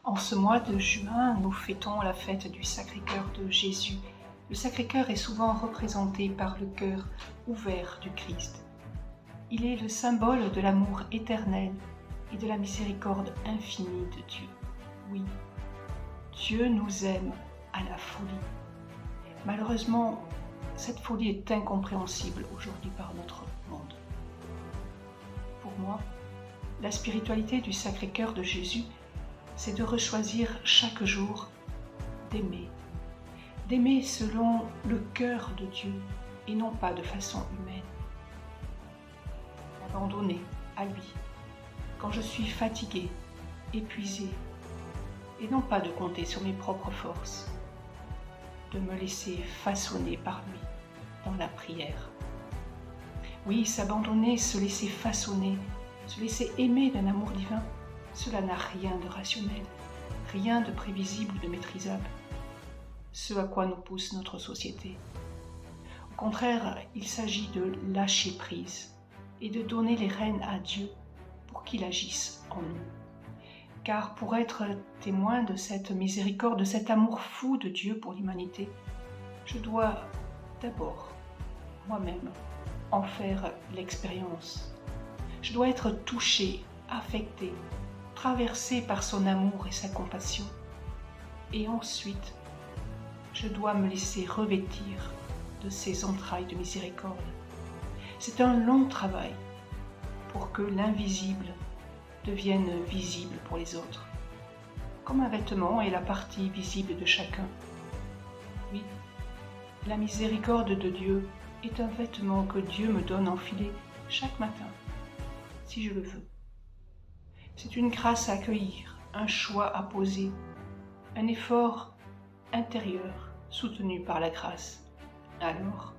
En ce mois de juin, nous fêtons la fête du Sacré-Cœur de Jésus. Le Sacré-Cœur est souvent représenté par le cœur ouvert du Christ. Il est le symbole de l'amour éternel et de la miséricorde infinie de Dieu. Oui, Dieu nous aime à la folie. Malheureusement, cette folie est incompréhensible aujourd'hui par notre monde. Pour moi, la spiritualité du Sacré-Cœur de Jésus, c'est de rechoisir chaque jour d'aimer selon le cœur de Dieu et non pas de façon humaine. M'abandonner à lui quand je suis fatiguée, épuisée, et non pas de compter sur mes propres forces, de me laisser façonner par lui dans la prière. Oui, s'abandonner, se laisser façonner, se laisser aimer d'un amour divin, cela n'a rien de rationnel, rien de prévisible ou de maîtrisable, ce à quoi nous pousse notre société. Au contraire, il s'agit de lâcher prise et de donner les rênes à Dieu pour qu'il agisse en nous. Car pour être témoin de cette miséricorde, de cet amour fou de Dieu pour l'humanité, je dois d'abord, moi-même, en faire l'expérience. Je dois être touchée, affectée, traversée par son amour et sa compassion. Et ensuite, je dois me laisser revêtir de ses entrailles de miséricorde. C'est un long travail pour que l'invisible devienne visible pour les autres, comme un vêtement est la partie visible de chacun. Oui, la miséricorde de Dieu est un vêtement que Dieu me donne enfilé chaque matin, si je le veux. C'est une grâce à accueillir, un choix à poser, un effort intérieur soutenu par la grâce. Alors,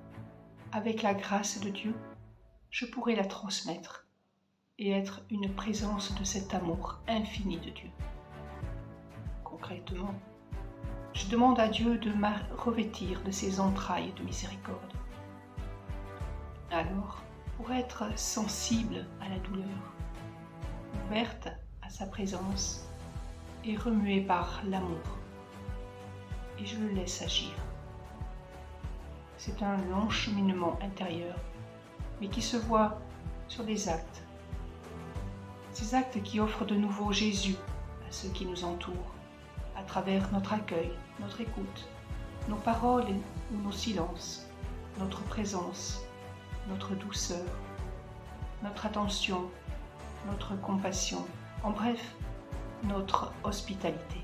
avec la grâce de Dieu, je pourrai la transmettre et être une présence de cet amour infini de Dieu. Concrètement, je demande à Dieu de me revêtir de ses entrailles de miséricorde. Alors, pour être sensible à la douleur, ouverte à sa présence et remuée par l'amour, et je le laisse agir. C'est un long cheminement intérieur, mais qui se voit sur des actes. Ces actes qui offrent de nouveau Jésus à ceux qui nous entourent, à travers notre accueil, notre écoute, nos paroles ou nos silences, notre présence, notre douceur, notre attention, notre compassion, en bref, notre hospitalité.